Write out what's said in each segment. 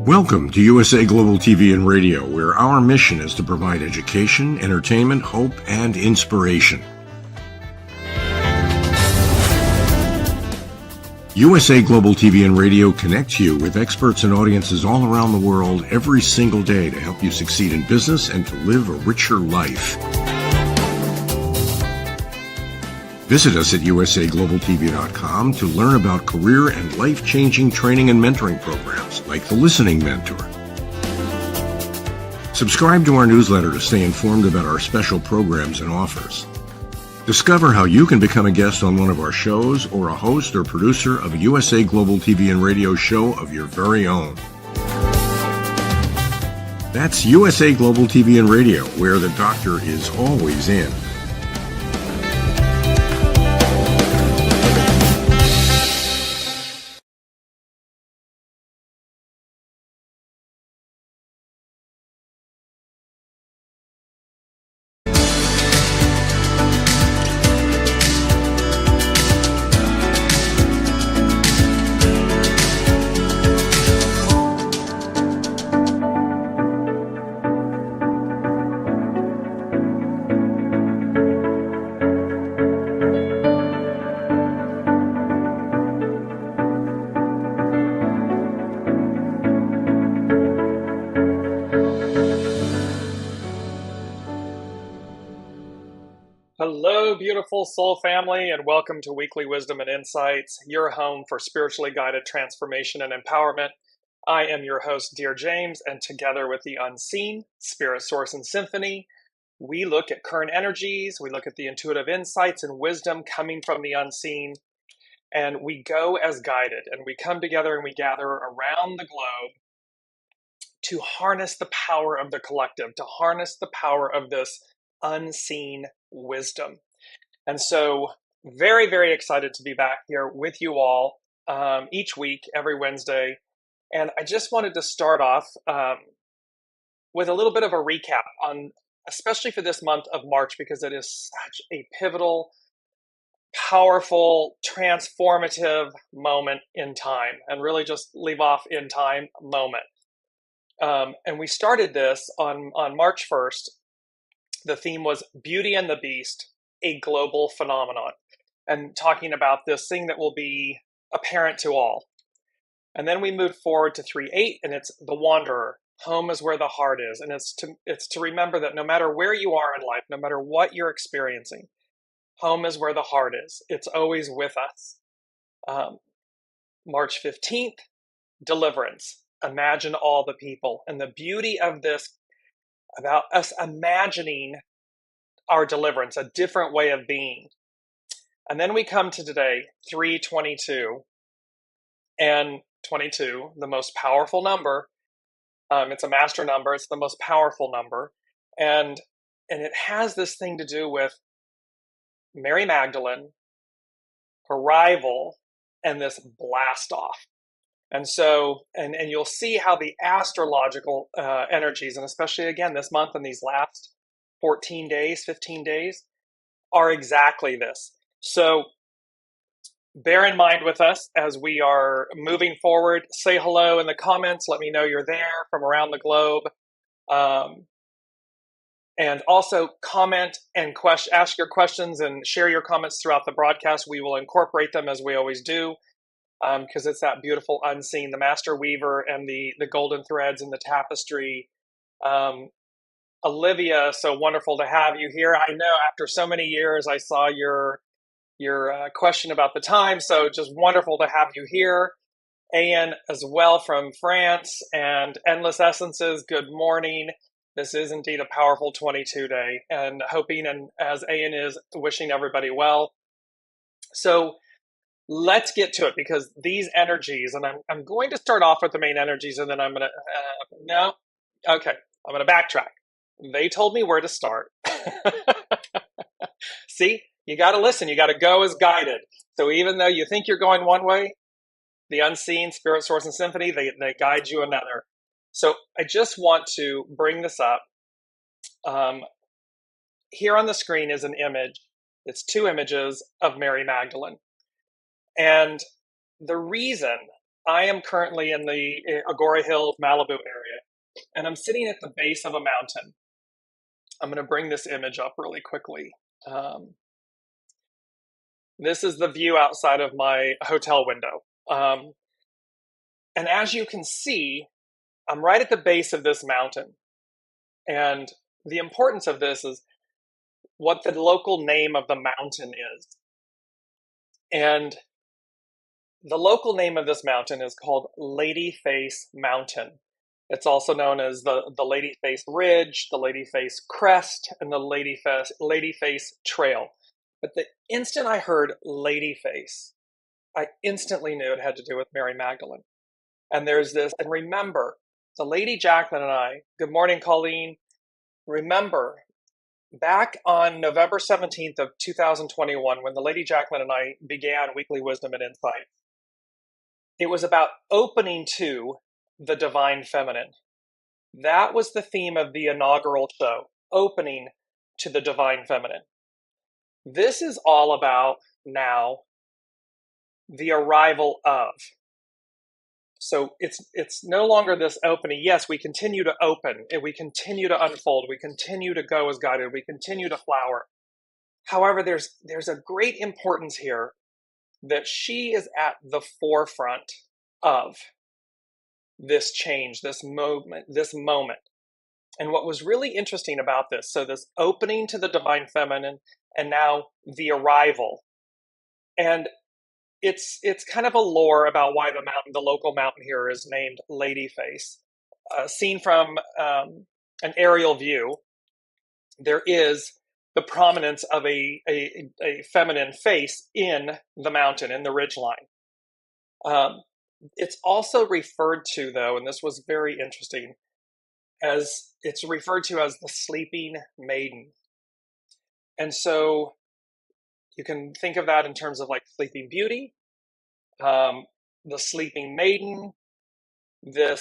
Welcome to USA Global TV and Radio, where our mission is to provide education, entertainment, hope, and inspiration. USA Global TV and Radio connects you with experts and audiences all around the world every single day to help you succeed in business and to live a richer life. Visit us at usaglobaltv.com to learn about career and life-changing training and mentoring programs like the Listening Mentor. Subscribe to our newsletter to stay informed about our special programs and offers. Discover how you can become a guest on one of our shows or a host or producer of a USA Global TV and Radio show of your very own. That's USA Global TV and Radio, where the doctor is always in. Hello, beautiful soul family, and welcome to Weekly Wisdom and Insights, your home for spiritually guided transformation and empowerment. I am your host, Dearjames, and together with the unseen, Spirit, Source, and Symphony, we look at current energies, we look at the intuitive insights and wisdom coming from the unseen, and we go as guided, and we come together and we gather around the globe to harness the power of the collective, to harness the power of this unseen wisdom. And so very, very excited to be back here with you all each week, every Wednesday. And I just wanted to start off with a little bit of a recap on, especially for this month of March, because it is such a pivotal, powerful, transformative moment in time, and really just leave off in time moment. And we started this on March 1st. The theme was Beauty and the Beast, a global phenomenon, and talking about this thing that will be apparent to all. And then we moved forward to 3/8, and it's the Wanderer. Home is where the heart is, and it's to remember that no matter where you are in life, no matter what you're experiencing, home is where the heart is. It's always with us. March 15th, Deliverance. Imagine all the people, and the beauty of this about us imagining our deliverance, a different way of being. And then we come to today, 3/22, and 22, the most powerful number. It's a master number. It's the most powerful number. And it has this thing to do with Mary Magdalene, her rival, and this Blastoff. And so, and you'll see how the astrological energies, and especially again this month and these last 14 days, 15 days, are exactly this. So bear in mind with us as we are moving forward. Say hello in the comments. Let me know you're there from around the globe. And also comment and ask your questions and share your comments throughout the broadcast. We will incorporate them as we always do. Because it's that beautiful unseen, the master weaver and the golden threads and the tapestry. Olivia, so wonderful to have you here. I know after so many years, I saw your question about the time, so just wonderful to have you here. Ayan as well from France, and Endless Essences, good morning. This is indeed a powerful 22 day, and hoping, and as Ayan is, wishing everybody well. So let's get to it, because these energies, and I'm going to start off with the main energies, and then I'm going to, I'm going to backtrack. They told me where to start. See, you got to listen. You got to go as guided. So even though you think you're going one way, the unseen, Spirit, Source, and Symphony, they guide you another. So I just want to bring this up. Here on the screen is an image. It's two images of Mary Magdalene. And the reason I am currently in the Agora Hills, Malibu area, and I'm sitting at the base of a mountain. I'm going to bring this image up really quickly. This is the view outside of my hotel window. And as you can see, I'm right at the base of this mountain. And the importance of this is what the local name of the mountain is. And the local name of this mountain is called Ladyface Mountain. It's also known as the Ladyface Ridge, the Ladyface Crest, and the Ladyface Trail. But the instant I heard Ladyface, I instantly knew it had to do with Mary Magdalene. And there's this, and remember, the Lady Jacqueline and I, good morning, Colleen. Remember, back on November 17th of 2021, when the Lady Jacqueline and I began Weekly Wisdom and Insight, it was about opening to the divine feminine. That was the theme of the inaugural show, opening to the divine feminine. This is all about now the arrival of. So it's no longer this opening. Yes, we continue to open and we continue to unfold. We continue to go as guided. We continue to flower. However, there's a great importance here that she is at the forefront of this change, this moment. And what was really interesting about this, so this opening to the divine feminine and now the arrival. And it's kind of a lore about why the local mountain here is named Ladyface. Seen from an aerial view, there is the prominence of a feminine face in the mountain, in the ridgeline. It's also referred to, though, and this was very interesting, as it's referred to as the sleeping maiden. And so you can think of that in terms of like Sleeping Beauty, the Sleeping Maiden. The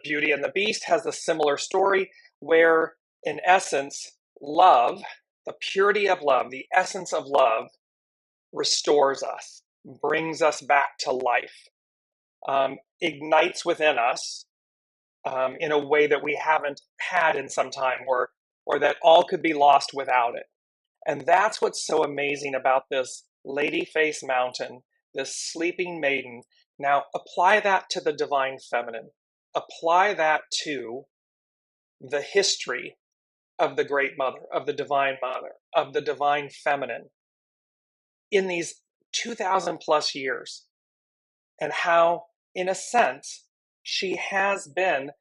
Beauty and the Beast has a similar story where, in essence, love, the purity of love, the essence of love, restores us, brings us back to life, ignites within us in a way that we haven't had in some time, or that all could be lost without it. And that's what's so amazing about this Ladyface Mountain, this sleeping maiden. Now apply that to the divine feminine. Apply that to the history of the great mother, of the divine mother, of the divine feminine in these 2,000 plus years, and how, in a sense, she has been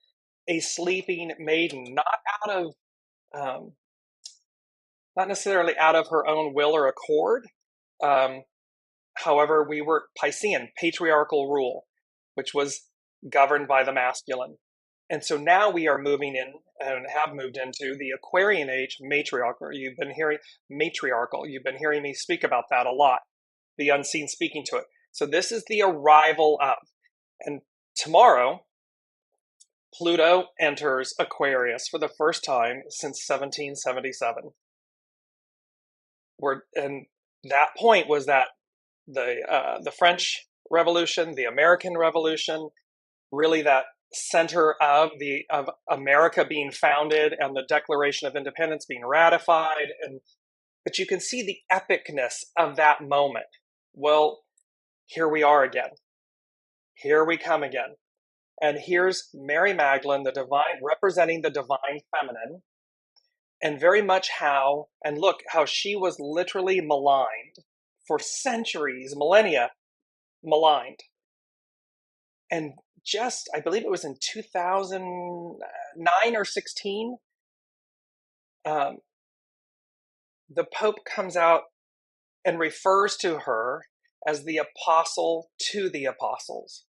a sleeping maiden, not necessarily out of her own will or accord. However, we were Piscean, patriarchal rule, which was governed by the masculine. And so now we are moving in and have moved into the Aquarian age, matriarchal. You've been hearing me speak about that a lot, the unseen speaking to it. So this is the arrival of. And tomorrow, Pluto enters Aquarius for the first time since 1777. And that point was that the French Revolution, the American Revolution, really that center of America being founded and the Declaration of Independence being ratified. But you can see the epicness of that moment. Well, here we are again. Here we come again. And here's Mary Magdalene, the divine, representing the divine feminine, and very much how she was literally maligned for centuries, millennia, maligned. And just, I believe it was in 2009 or 16, the Pope comes out and refers to her as the apostle to the apostles.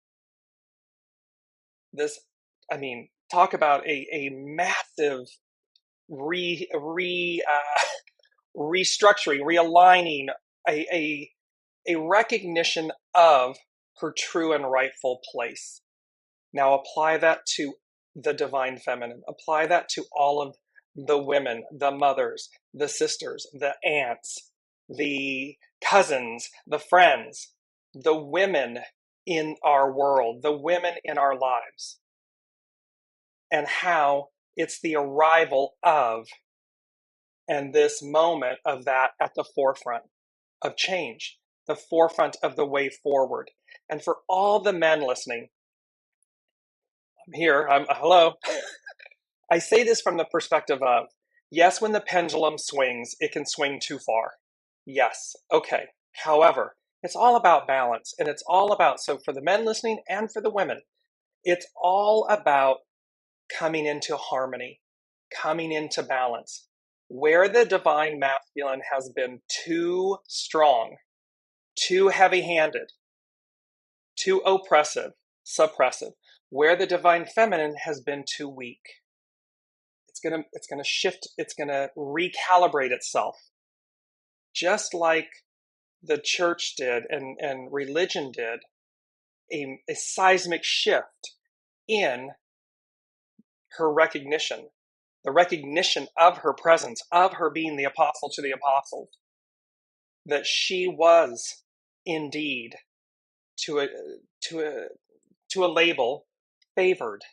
This, talk about a massive restructuring, realigning, a recognition of her true and rightful place. Now apply that to the divine feminine. Apply that to all of the women, the mothers, the sisters, the aunts, the cousins, the friends, the women in our world, the women in our lives, and how it's the arrival of, and this moment of that at the forefront of change, the forefront of the way forward. And for all the men listening, I'm here, hello. I say this from the perspective of, yes, when the pendulum swings, it can swing too far. Yes, okay. However, it's all about balance, and it's all about, so for the men listening and for the women, it's all about coming into harmony, coming into balance. Where the divine masculine has been too strong, too heavy-handed, too oppressive, suppressive, where the divine feminine has been too weak, it's gonna shift, it's gonna recalibrate itself, just like the church did and religion did, a seismic shift in her recognition, the recognition of her presence, of her being the apostle to the apostles, that she was indeed to a label favored,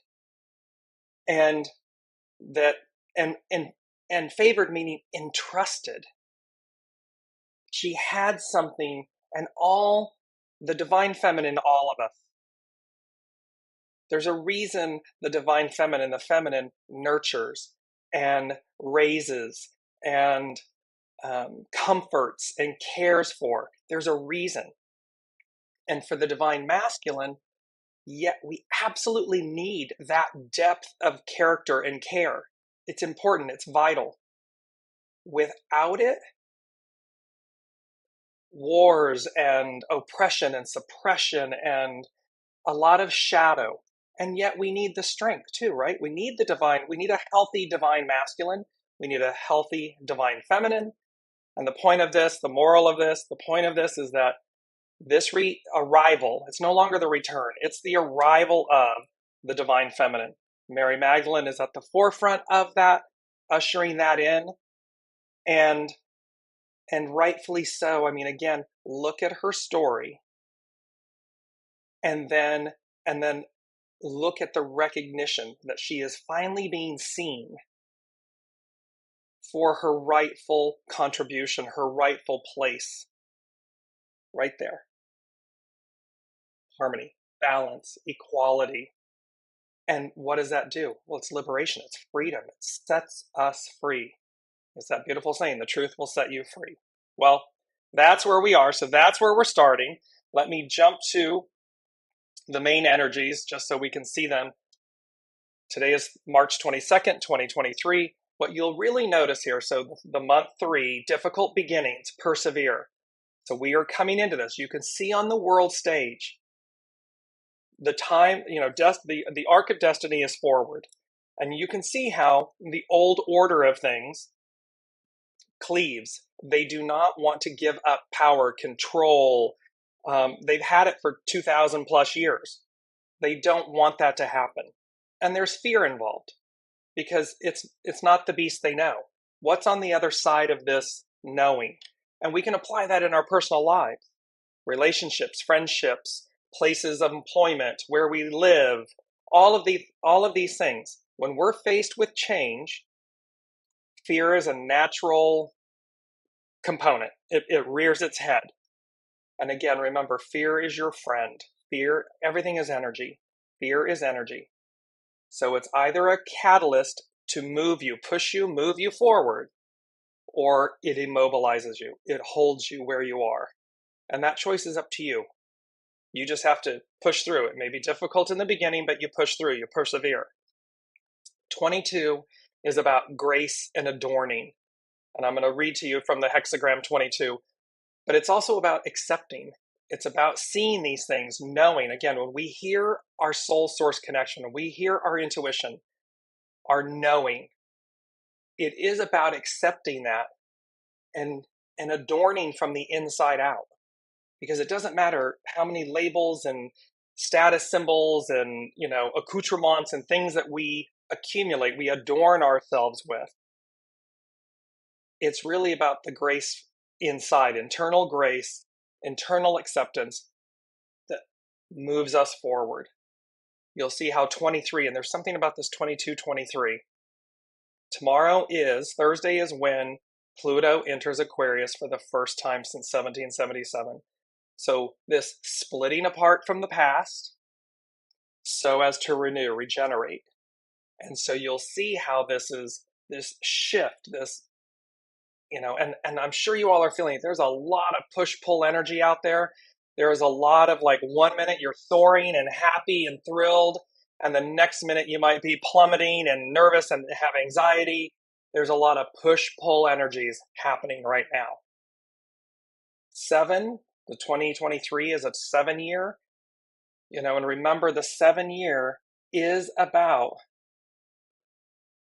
and that and favored meaning entrusted. She had something, and all the divine feminine, all of us. There's a reason the divine feminine, the feminine, nurtures and raises and comforts and cares for. There's a reason. And for the divine masculine, yet we absolutely need that depth of character and care. It's important, it's vital. Without it, wars and oppression and suppression and a lot of shadow. And yet we need the strength too, right? We need the divine, we need a healthy divine masculine. We need a healthy divine feminine. And the point of this, the moral of this, the point of this is that this arrival, it's no longer the return, it's the arrival of the divine feminine. Mary Magdalene is at the forefront of that, ushering that in. And rightfully so. I mean, again, look at her story. And then look at the recognition that she is finally being seen for her rightful contribution, her rightful place. Right there. Harmony, balance, equality. And what does that do? Well, it's liberation, it's freedom, it sets us free. It's that beautiful saying, the truth will set you free. Well, that's where we are, so that's where we're starting. Let me jump to the main energies just so we can see them. Today is March 22nd, 2023. What you'll really notice here, so the month 3, difficult beginnings, persevere. So we are coming into this. You can see on the world stage, the time, the arc of destiny is forward. And you can see how the old order of things cleaves. They do not want to give up power, control. They've had it for 2,000 plus years. They don't want that to happen. And there's fear involved because it's not the beast they know. What's on the other side of this knowing? And we can apply that in our personal lives, relationships, friendships, places of employment, where we live, all of these things. When we're faced with change, fear is a natural component. It rears its head. And again, remember, fear is your friend. Fear, everything is energy. Fear is energy. So it's either a catalyst to move you, push you, move you forward, or it immobilizes you. It holds you where you are. And that choice is up to you. You just have to push through. It may be difficult in the beginning, but you push through, you persevere. 22 is about grace and adorning. And I'm going to read to you from the hexagram 22. But it's also about accepting. It's about seeing these things, knowing. Again, when we hear our soul source connection, when we hear our intuition, our knowing, it is about accepting that and adorning from the inside out. Because it doesn't matter how many labels and status symbols and accoutrements and things that we accumulate, we adorn ourselves with. It's really about the grace inside, internal grace, internal acceptance, moves us forward. You'll see how 23, and there's something about this 22, 23. Thursday is when Pluto enters Aquarius for the first time since 1777. So this splitting apart from the past so as to renew, regenerate. And so you'll see how this is this shift, this, and I'm sure you all are feeling it. There's a lot of push-pull energy out there. There is a lot of like 1 minute you're soaring and happy and thrilled, and the next minute you might be plummeting and nervous and have anxiety. There's a lot of push-pull energies happening right now. 7, the 2023 is a 7-year, and remember the 7-year is about,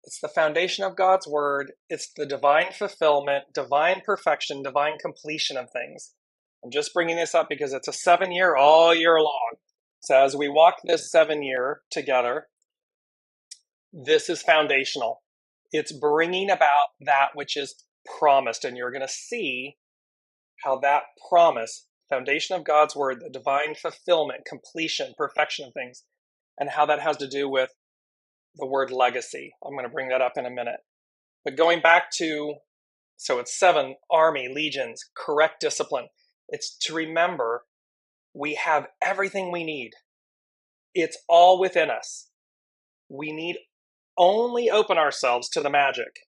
it's the foundation of God's word. It's the divine fulfillment, divine perfection, divine completion of things. I'm just bringing this up because it's a 7-year all year long. So as we walk this 7-year together, this is foundational. It's bringing about that which is promised. And you're going to see how that promise, foundation of God's word, the divine fulfillment, completion, perfection of things, and how that has to do with the word legacy. I'm going to bring that up in a minute. But going back to, so it's 7, army, legions, correct discipline. It's to remember we have everything we need. It's all within us. We need only open ourselves to the magic.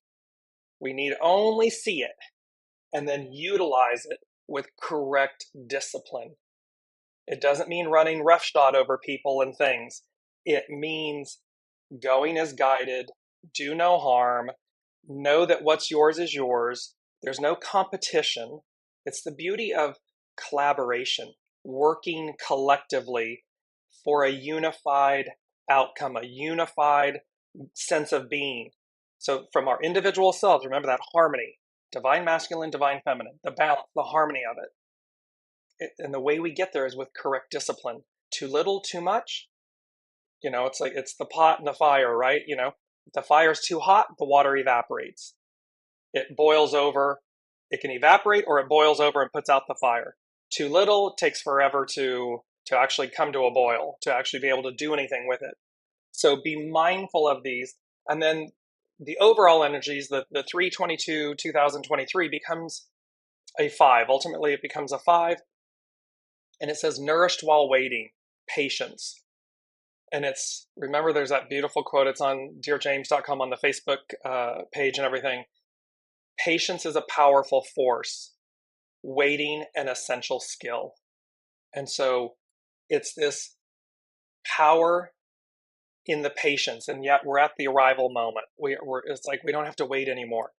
We need only see it and then utilize it with correct discipline. It doesn't mean running roughshod over people and things. It means going as guided, do no harm, know that what's yours is yours. There's no competition. It's the beauty of collaboration, working collectively for a unified outcome, a unified sense of being. So from our individual selves, remember that harmony, divine masculine, divine feminine, the balance, the harmony of it. And the way we get there is with correct discipline. Too little, too much. It's like it's the pot and the fire, right? If the fire's too hot, the water evaporates. It boils over. It can evaporate, or it boils over and puts out the fire. Too little, it takes forever to actually come to a boil, to actually be able to do anything with it. So be mindful of these. And then the overall energies, the 322 2023 becomes a 5. Ultimately, it becomes a 5. And it says, nourished while waiting, patience. And remember, there's that beautiful quote. It's on dearjames.com on the Facebook page and everything. Patience is a powerful force, waiting an essential skill. And so it's this power in the patience, and yet we're at the arrival moment. It's like we don't have to wait anymore.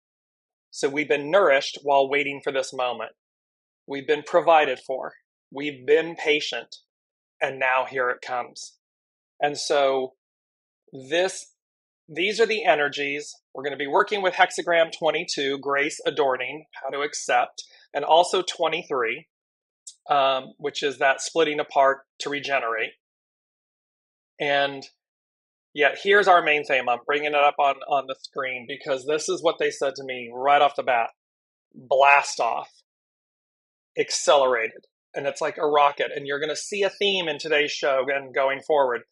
So we've been nourished while waiting for this moment. We've been provided for. We've been patient, and now here it comes. And so these are the energies. We're going to be working with hexagram 22, grace adorning, how to accept, and also 23, which is that splitting apart to regenerate. And yet here's our main theme. I'm bringing it up on the screen because this is what they said to me right off the bat. Blastoff, accelerated. And it's like a rocket. And you're going to see a theme in today's show and going forward.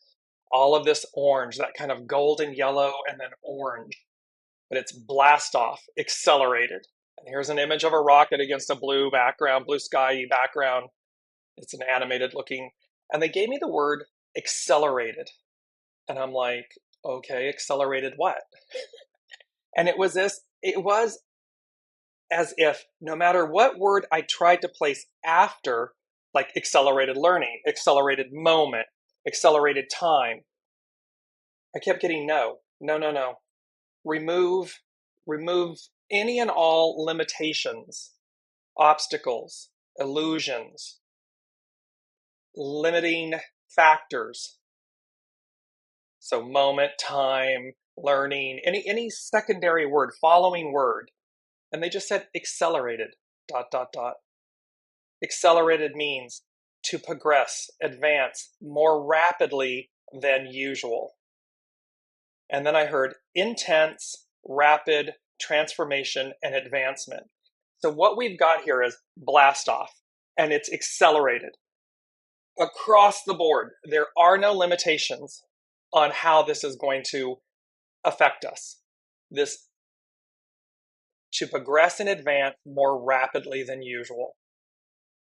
All of this orange, that kind of golden yellow and then orange. But it's Blastoff, accelerated. And here's an image of a rocket against a blue background, blue sky background. It's an animated looking. And they gave me the word accelerated. And I'm like, okay, accelerated what? And it was as if no matter what word I tried to place after, like accelerated learning, accelerated moment, accelerated time, I kept getting no. Remove any and all limitations, obstacles, illusions, limiting factors. So moment, time, learning, any secondary word, following word. And they just said accelerated, ... Accelerated means to progress, advance more rapidly than usual. And then I heard intense, rapid transformation and advancement. So what we've got here is Blastoff, and it's accelerated. across the board, there are no limitations on how this is going to affect us. This to progress and advance more rapidly than usual.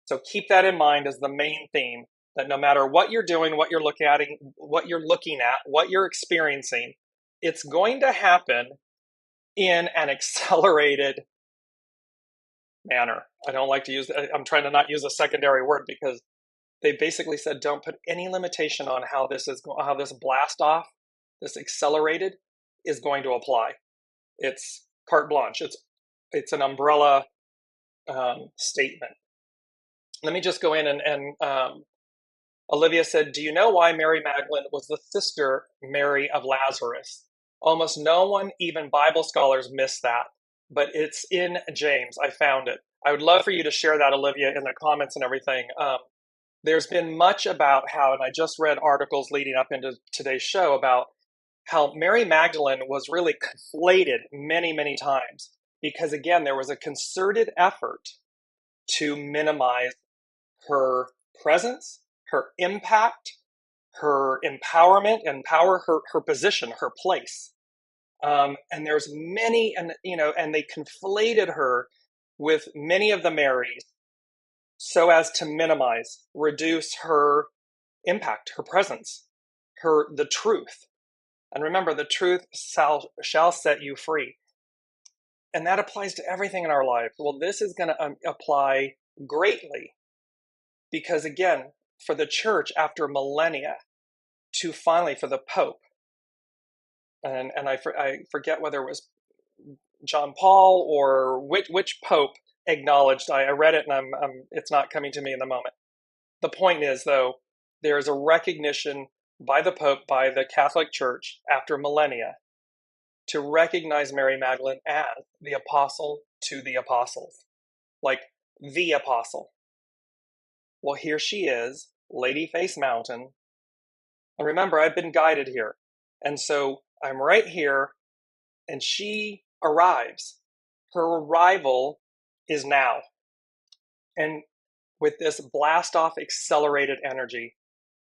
So keep that in mind as the main theme, that no matter what you're doing, what you're looking at, what you're experiencing, it's going to happen in an accelerated manner. I don't like to use, I'm trying to not use a secondary word, because they basically said don't put any limitation on how this blast off, this accelerated, is going to apply. It's carte blanche. It's an umbrella statement. Let me just go in and Olivia said, do you know why Mary Magdalene was the sister Mary of Lazarus? Almost no one, even Bible scholars, miss that, but it's in James. I found it. I would love for you to share that, Olivia, in the comments and everything. There's been much about how, and I just read articles leading up into today's show about how Mary Magdalene was really conflated many, many times, because again, there was a concerted effort to minimize her presence, her impact, her empowerment, her position, her place. And there's many, and they conflated her with many of the Marys so as to minimize, reduce her impact, her presence, the truth. And remember, the truth shall set you free. And that applies to everything in our life. Well, this is going to apply greatly, because again, for the church after millennia to finally, for the Pope, and I forget whether it was John Paul or which Pope acknowledged, I read it and it's not coming to me in the moment. The point is, though, there is a recognition by the Pope, by the Catholic Church after millennia, to recognize Mary Magdalene as the apostle to the apostles, like the apostle. Well, here she is, Lady Face Mountain. And remember, I've been guided here. And so I'm right here, and she arrives. Her arrival is now. And with this blast off accelerated energy.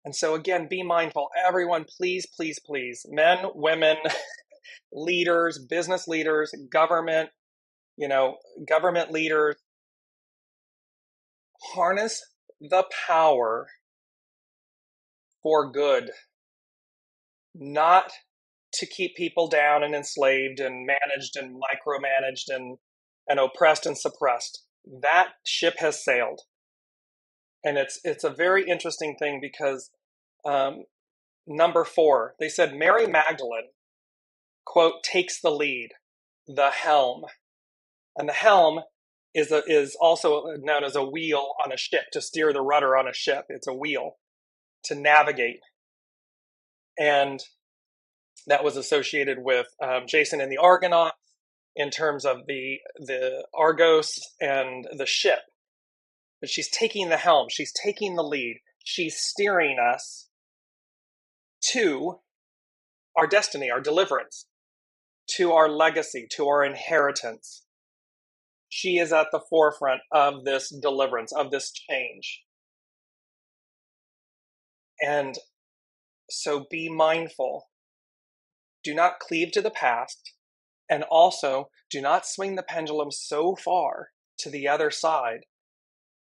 And so again, be mindful. Everyone, please, please, please, men, women, leaders, business leaders, government leaders, harness the power for good, not to keep people down and enslaved and managed and micromanaged and oppressed and suppressed. That ship has sailed. And it's a very interesting thing, because number 4, they said Mary Magdalene, quote, takes the lead, the helm. And the helm is also known as a wheel on a ship, to steer the rudder on a ship. It's a wheel to navigate. And that was associated with Jason and the Argonauts in terms of the Argos and the ship. But she's taking the helm. She's taking the lead. She's steering us to our destiny, our deliverance, to our legacy, to our inheritance. She is at the forefront of this deliverance, of this change. And so be mindful. Do not cleave to the past, and also do not swing the pendulum so far to the other side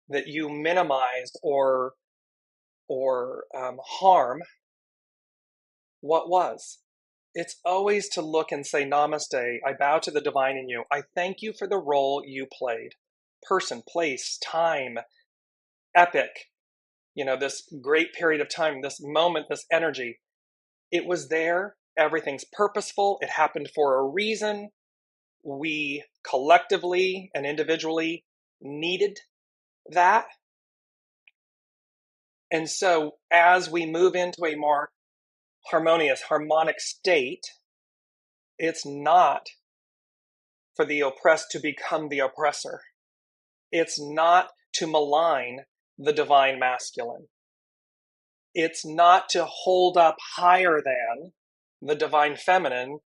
that you minimize or harm what was. It's always to look and say, Namaste, I bow to the divine in you. I thank you for the role you played. Person, place, time, epic, this great period of time, this moment, this energy. It was there. Everything's purposeful. It happened for a reason. We collectively and individually needed that. And so as we move into a more harmonic state, it's not for the oppressed to become the oppressor. It's not to malign the divine masculine. It's not to hold up higher than the divine feminine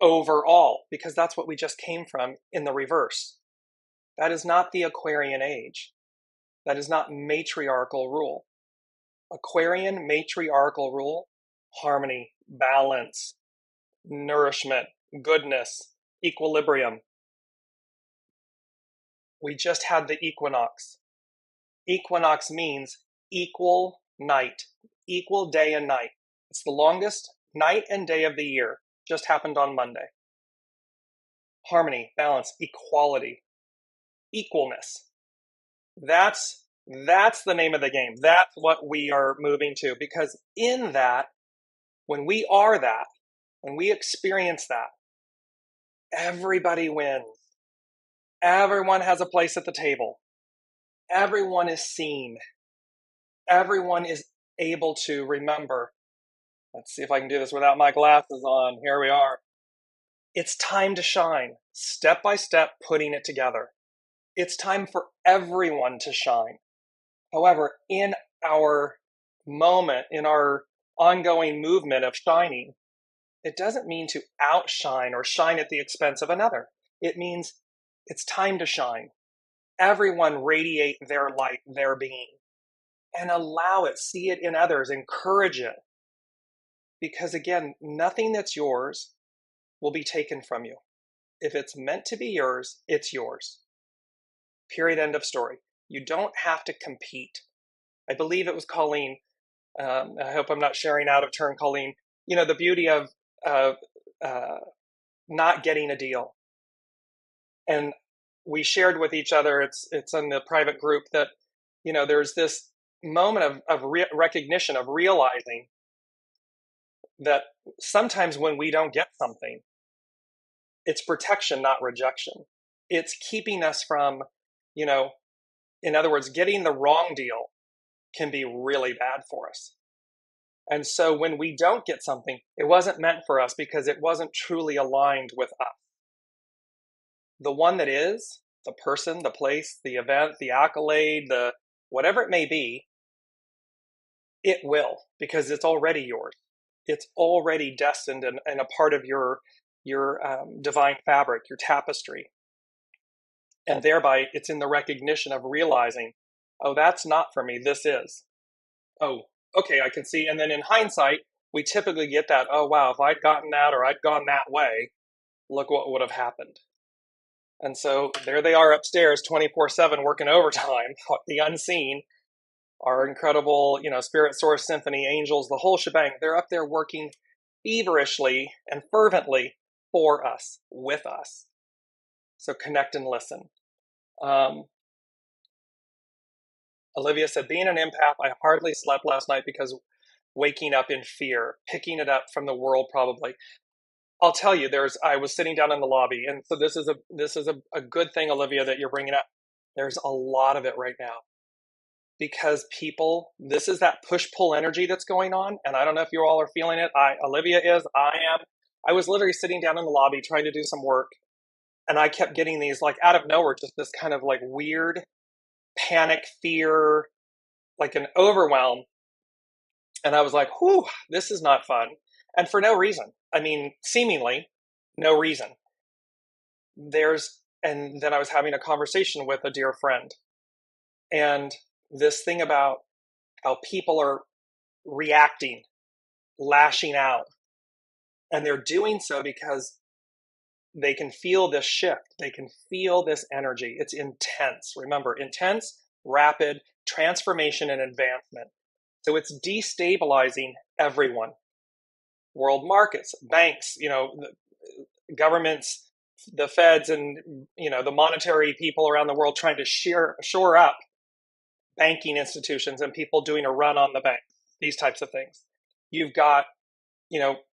overall, because that's what we just came from in the reverse. That is not the Aquarian age. That is not matriarchal rule. Aquarian matriarchal rule, harmony, balance, nourishment, goodness, equilibrium. We just had the equinox. Equinox means equal night, equal day and night. It's the longest night and day of the year. Just happened on Monday. Harmony, balance, equality, equalness. That's the name of the game. That's what we are moving to, because in that, when we are that, when we experience that, everybody wins. Everyone has a place at the table. Everyone is seen. Everyone is able to remember. Let's see if I can do this without my glasses on. Here we are. It's time to shine, step by step, putting it together. It's time for everyone to shine. However, in our moment, in our ongoing movement of shining, it doesn't mean to outshine or shine at the expense of another. It means it's time to shine. Everyone radiate their light, their being, and allow it, see it in others, encourage it. Because again, nothing that's yours will be taken from you. If it's meant to be yours, it's yours. Period, end of story. You don't have to compete. I believe it was Colleen, I hope I'm not sharing out of turn, Colleen, the beauty of not getting a deal. And we shared with each other, it's in the private group, that, there's this moment of recognition, of realizing that sometimes when we don't get something, it's protection, not rejection. It's keeping us from, in other words, getting the wrong deal can be really bad for us. And so when we don't get something, it wasn't meant for us because it wasn't truly aligned with us. The one that is, the person, the place, the event, the accolade, the whatever it may be, it will, because it's already yours. It's already destined and a part of your divine fabric, your tapestry. And thereby, it's in the recognition of realizing, oh, that's not for me, this is. Oh, okay, I can see. And then in hindsight, we typically get that, oh, wow, if I'd gotten that or I'd gone that way, look what would have happened. And so there they are upstairs 24/7 working overtime, the unseen, our incredible, Spirit Source Symphony, angels, the whole shebang. They're up there working feverishly and fervently for us, with us. So connect and listen. Olivia said, being an empath, I hardly slept last night because waking up in fear, picking it up from the world probably. I'll tell you, I was sitting down in the lobby, and so this is a good thing, Olivia, that you're bringing up. There's a lot of it right now. Because people, this is that push-pull energy that's going on, and I don't know if you all are feeling it. Olivia is, I am. I was literally sitting down in the lobby trying to do some work, and I kept getting these, like, out of nowhere, just this kind of, like, weird panic, fear, like an overwhelm. And I was like, whew, this is not fun. And for no reason. I mean, seemingly no reason. And then I was having a conversation with a dear friend. And this thing about how people are reacting, lashing out. And they're doing so because they can feel this shift. They can feel this energy. It's intense. Remember, intense, rapid transformation and advancement. So it's destabilizing everyone. World markets, banks, governments, the feds, and the monetary people around the world trying to shore up banking institutions and people doing a run on the bank, these types of things. You've got,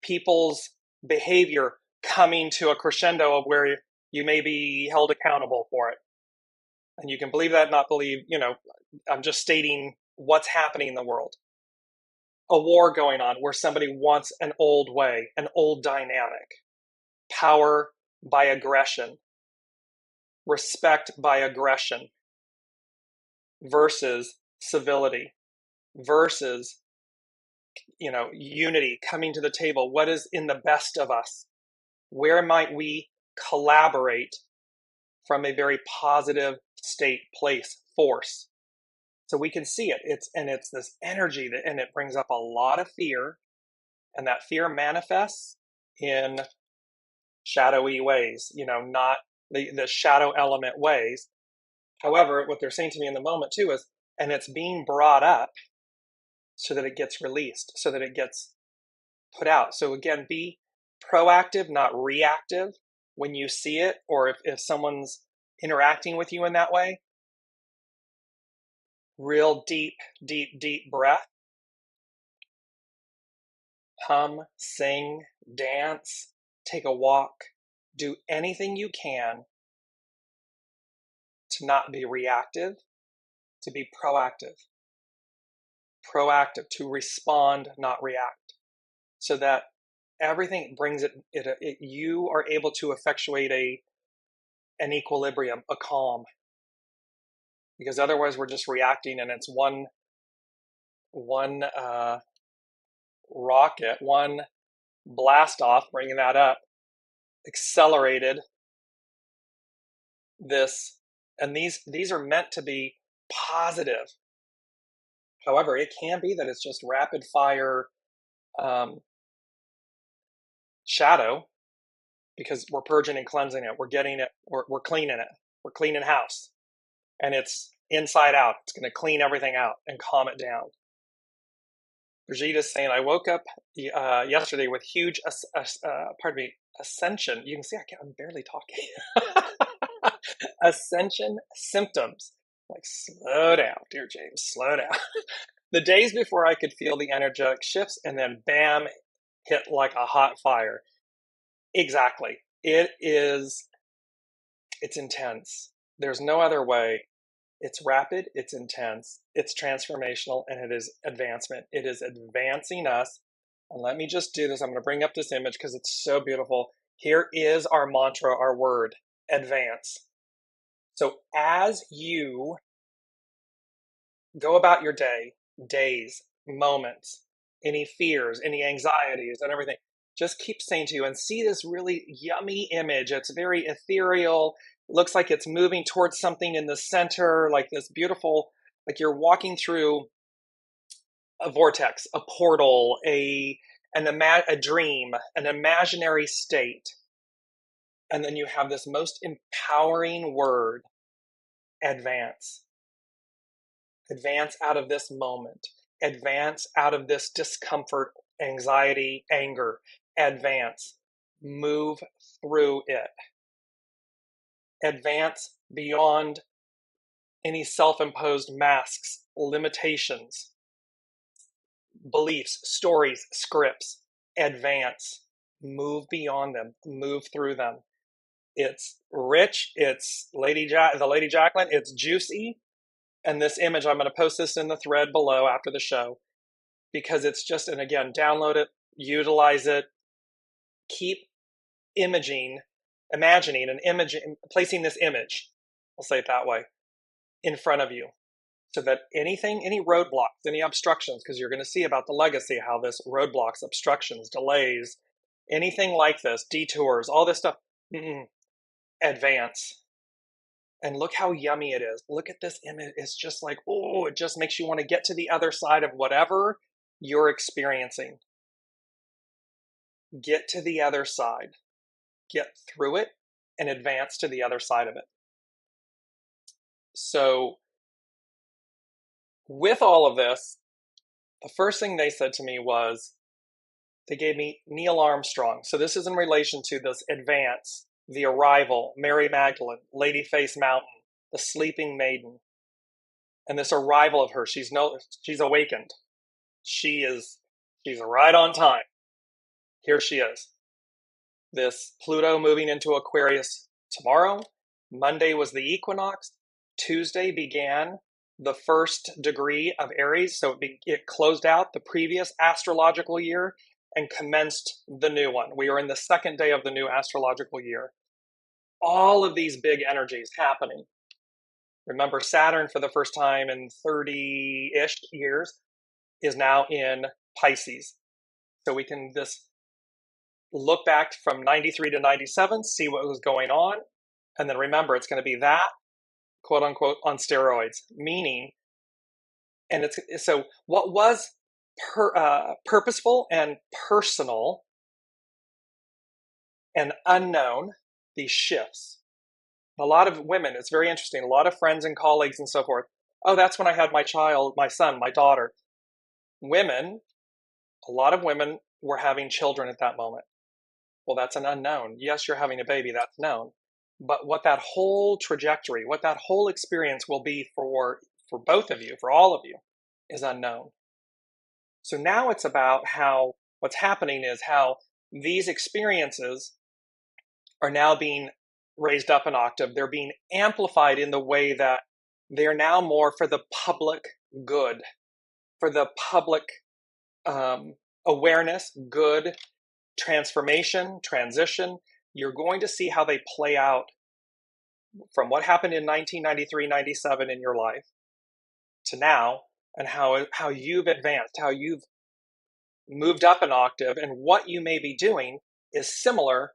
people's behavior coming to a crescendo of where you may be held accountable for it. And you can believe that, not believe, I'm just stating what's happening in the world. A war going on where somebody wants an old way, an old dynamic. Power by aggression. Respect by aggression. Versus civility. Versus, unity, coming to the table. What is in the best of us? Where might we collaborate from a very positive state, place, force? So we can see it. It's this energy and it brings up a lot of fear, and that fear manifests in shadowy ways, not the shadow element ways. However, what they're saying to me in the moment too is, and it's being brought up so that it gets released, so that it gets put out. So again, be proactive, not reactive when you see it, or if someone's interacting with you in that way. Real deep, deep, deep breath. Hum, sing, dance, take a walk, do anything you can to not be reactive, to be proactive. Proactive, to respond, not react. So that everything brings you are able to effectuate an equilibrium, a calm. Because otherwise we're just reacting, and it's one rocket, one Blastoff, bringing that up, accelerated this, and these are meant to be positive. However, it can be that it's just rapid fire shadow, because we're purging and cleansing it. We're getting it. We're cleaning it. We're cleaning house, and it's inside out. It's going to clean everything out and calm it down. Brigitte is saying, I woke up yesterday with huge, ascension. You can see I'm barely talking. Ascension symptoms. Like, slow down, dear James, slow down. The days before I could feel the energetic shifts, and then bam, hit like a hot fire. Exactly. It's intense. There's no other way. It's rapid, it's intense, it's transformational, and it is advancement. It is advancing us. And let me just do this. I'm going to bring up this image because it's so beautiful. Here is our mantra, our word, advance. So as you go about your days, moments, any fears, any anxieties, and everything, just keep saying to you, and see this really yummy image. It's very ethereal. It looks like it's moving towards something in the center, like this beautiful, like you're walking through a vortex, a portal, a dream, an imaginary state. And then you have this most empowering word, advance. Advance out of this moment. Advance out of this discomfort, anxiety, anger. Advance. Move through it. Advance beyond any self-imposed masks, limitations, beliefs, stories, scripts. Advance. Move beyond them. Move through them. It's rich. It's the Lady Jacqueline. It's juicy. And this image, I'm going to post this in the thread below after the show, because it's just, and again, download it, utilize it, keep imagining and placing this image, I'll say it that way, in front of you, so that any roadblocks, any obstructions, because you're going to see about the legacy, how this roadblocks, obstructions, delays, anything like this, detours, all this stuff, advance. And look how yummy it is. Look at this image. It's just like, oh, it just makes you want to get to the other side of whatever you're experiencing. Get to the other side. Get through it and advance to the other side of it. So with all of this, the first thing they said to me was, they gave me Neil Armstrong. So this is in relation to this advance, the arrival, Mary Magdalene, Lady Face Mountain, the sleeping maiden, and this arrival of her. She's awakened. She's right on time. Here she is. This Pluto moving into Aquarius tomorrow. Monday was the equinox. Tuesday began the first degree of Aries. So it closed out the previous astrological year and commenced the new one. We are in the second day of the new astrological year. All of these big energies happening. Remember, Saturn, for the first time in 30-ish years, is now in Pisces. So we can just look back from 93 to 97, see what was going on, and then remember, it's going to be that, quote unquote, on steroids, meaning And so what was purposeful and personal and unknown, these shifts. A lot of women, it's very interesting, a lot of friends and colleagues and so forth, oh, that's when I had my child, my son, my daughter. Women, a lot of women were having children at that moment. Well, that's an unknown. Yes, you're having a baby, that's known. But what that whole trajectory, what that whole experience will be for both of you, for all of you, is unknown. So now it's about how what's happening is how these experiences are now being raised up an octave. They're being amplified in the way that they're now more for the public good, for the public awareness, good, transformation, transition. You're going to see how they play out from what happened in 1993, 97 in your life to now, and how you've advanced, how you've moved up an octave, and what you may be doing is similar,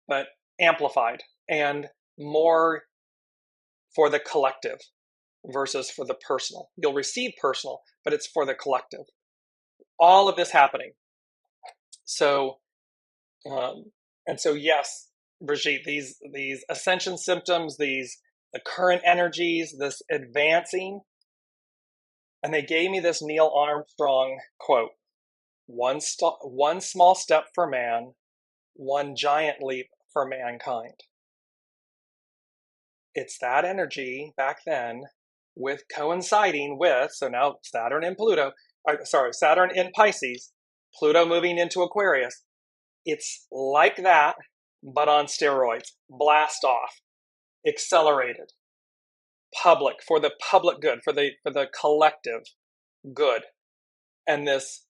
but amplified and more for the collective versus for the personal. You'll receive personal, but it's for the collective. All of this happening. So, and so, yes, Brigitte, these ascension symptoms, the current energies, this advancing, and they gave me this Neil Armstrong quote: one small step for man, one giant leap for mankind. It's that energy back then, with coinciding with, so now Saturn in Pluto, Saturn in Pisces, Pluto moving into Aquarius. It's like that, but on steroids. Blastoff, accelerated, public, for the public good, for the collective good. And this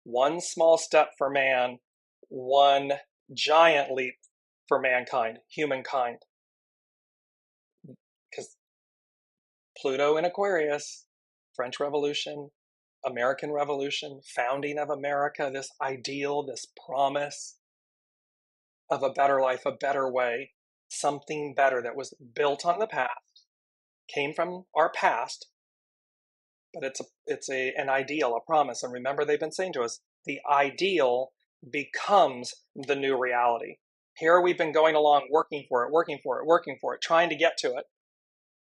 one small step for man, one giant leap for mankind, humankind. Because Pluto in Aquarius, French Revolution, American Revolution, founding of America, this ideal, this promise of a better life, a better way, something better that was built on the past, came from our past, but it's an ideal, a promise. And remember, they've been saying to us, the ideal becomes the new reality. Here we've been going along, working for it, trying to get to it.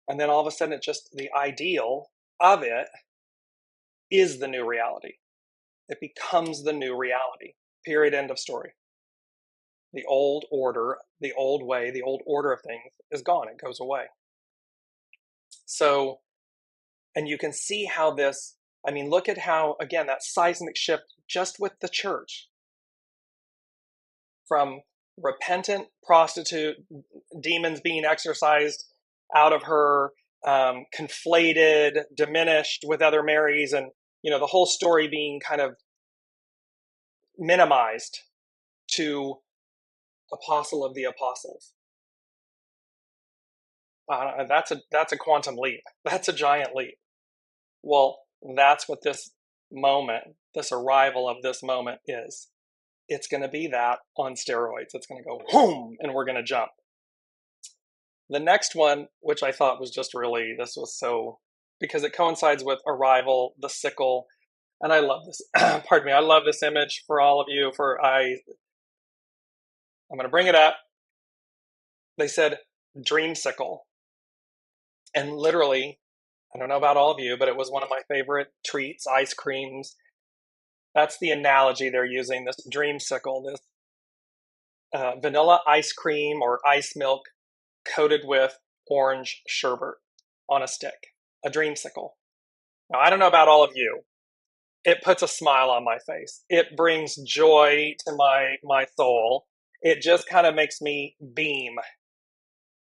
And then all of a sudden, it's just the ideal of it is the new reality. It becomes the new reality. Period. End of story. The old order, the old way, the old order of things is gone. It goes away. So, and you can see how this, I mean, look at how, again, that seismic shift just with the church. From repentant prostitute, demons being exorcised out of her, conflated, diminished with other Marys, and, the whole story being kind of minimized to apostle of the apostles. That's a quantum leap. That's a giant leap. Well, that's what this moment, this arrival of this moment is. It's going to be that on steroids. It's going to go boom, and we're going to jump. The next one, which I thought was just really, this was so, because it coincides with arrival, the sickle, and I love this. Pardon me. I love this image for all of you. I'm going to bring it up. They said dreamsicle, and literally, I don't know about all of you, but it was one of my favorite treats, ice creams. That's the analogy they're using, this dreamsicle, this vanilla ice cream or ice milk coated with orange sherbet on a stick, a dreamsicle. Now, I don't know about all of you. It puts a smile on my face. It brings joy to my soul. It just kind of makes me beam.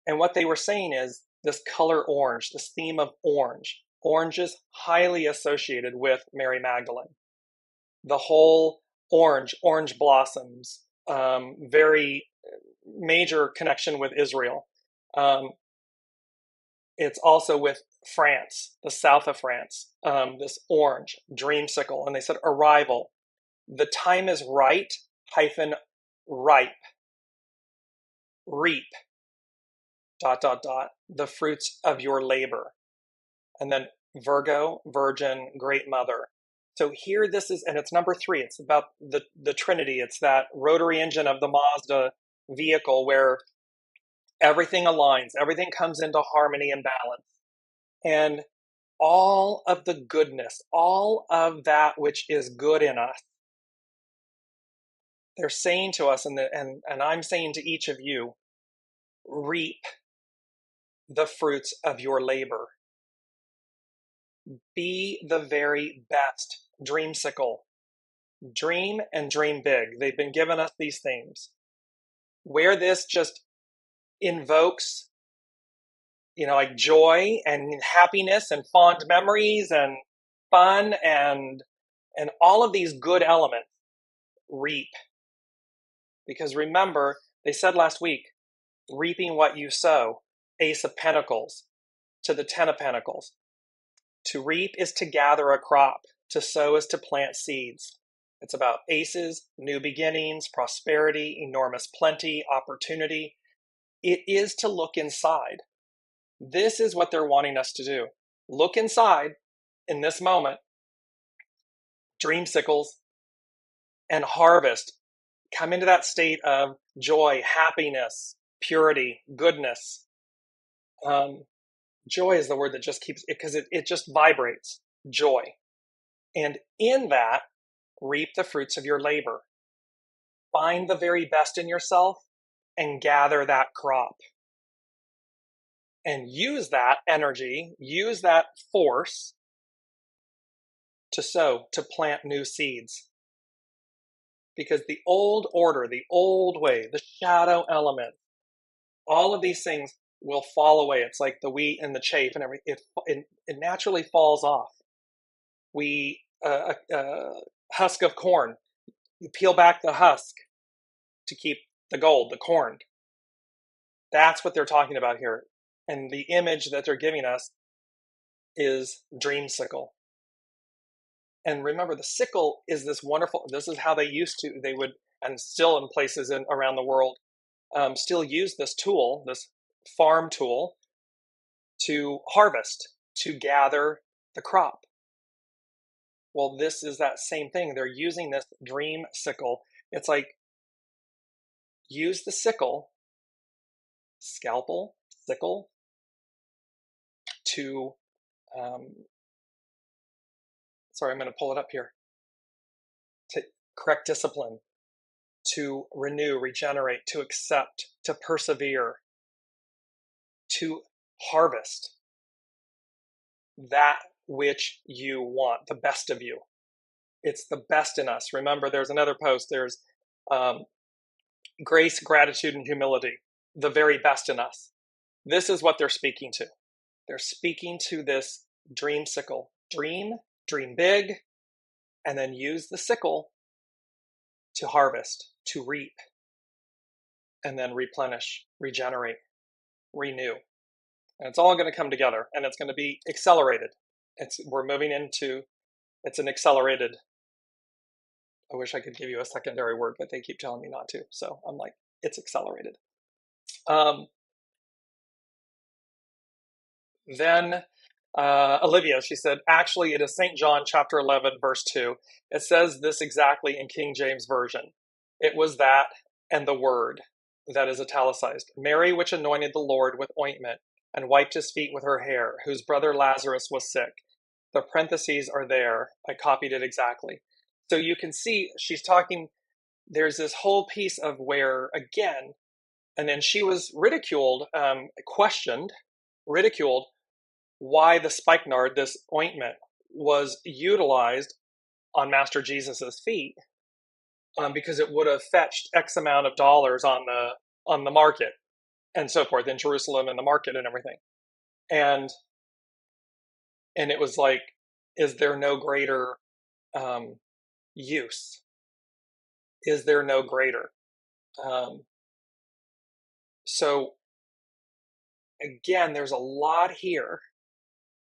And what they were saying is this color orange, this theme of orange. Orange is highly associated with Mary Magdalene. The whole orange blossoms, very major connection with Israel. It's also with France, the south of France, this orange, dreamsicle. And they said arrival. The time is right, ripe, reap, ... the fruits of your labor. And then Virgo, Virgin, Great Mother. So here this is, and it's number 3. It's about the Trinity. It's that rotary engine of the Mazda vehicle where everything aligns, everything comes into harmony and balance. And all of the goodness, all of that which is good in us, they're saying to us, and I'm saying to each of you, reap the fruits of your labor. Be the very best dreamsicle. Dream and dream big. They've been given us these themes. Where this just invokes, like joy and happiness and fond memories and fun and all of these good elements, reap. Because remember, they said last week, reaping what you sow. Ace of Pentacles to the Ten of Pentacles. To reap is to gather a crop. To sow is to plant seeds. It's about aces, new beginnings, prosperity, enormous plenty, opportunity. It is to look inside. This is what they're wanting us to do. Look inside in this moment, dreamsicles, and harvest. Come into that state of joy, happiness, purity, goodness. Joy is the word that just keeps it, because it just vibrates. Joy. And in that, reap the fruits of your labor. Find the very best in yourself and gather that crop. And use that energy, use that force to sow, to plant new seeds. Because the old order, the old way, the shadow element, all of these things will fall away. It's like the wheat and the chaff and everything. It naturally falls off. Husk of corn, you peel back the husk to keep the gold, the corn. That's what they're talking about here. And the image that they're giving us is dreamsicle. And remember, the sickle is this is how they would, and still in places around the world, still use this tool, this farm tool, to harvest, to gather the crop. Well, this is that same thing. They're using this dream sickle. It's like, use the sickle, scalpel, sickle, to, I'm going to pull it up here, to correct discipline, to renew, regenerate, to accept, to persevere, to harvest that which you want, the best of you. It's the best in us. Remember, there's another post. There's grace, gratitude, and humility, the very best in us. This is what they're speaking to. They're speaking to this dreamsicle. Dream big, and then use the sickle to harvest, to reap, and then replenish, regenerate, renew. And it's all going to come together, and it's going to be accelerated. We're moving into, it's an accelerated. I wish I could give you a secondary word, but they keep telling me not to. So I'm like, it's accelerated. Then Olivia, she said, actually, it is St. John chapter 11, verse 2. It says this exactly in King James Version. It was that and the word, that is italicized. Mary, which anointed the Lord with ointment and wiped his feet with her hair, whose brother Lazarus was sick. The parentheses are there. I copied it exactly. So you can see she's talking, there's this whole piece of where, again, and then she was ridiculed, ridiculed, why the spikenard, this ointment, was utilized on Master Jesus's feet, because it would have fetched X amount of dollars on the market and so forth, in Jerusalem and the market and everything. And it was like, is there no greater use? Is there no greater? So again, there's a lot here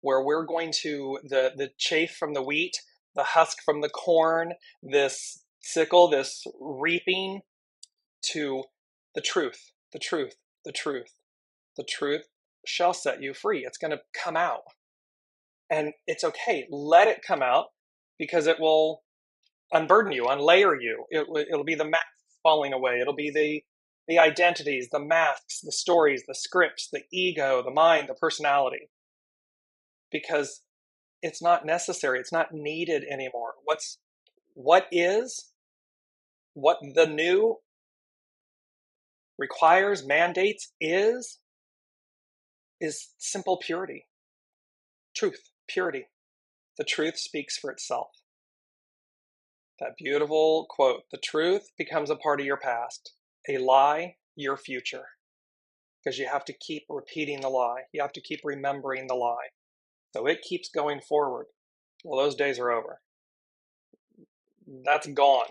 where we're going to, the chaff from the wheat, the husk from the corn, this sickle, this reaping, to the truth, the truth, the truth. The truth shall set you free. It's going to come out. And it's okay. Let it come out because it will unburden you, unlayer you. It'll be the masks falling away. It'll be the identities, the masks, the stories, the scripts, the ego, the mind, the personality. Because it's not necessary. It's not needed anymore. What the new requires, mandates is simple purity, truth, purity. The truth speaks for itself. That beautiful quote, the truth becomes a part of your past, a lie, your future. Because you have to keep repeating the lie. You have to keep remembering the lie. So it keeps going forward. Well, those days are over. That's gone.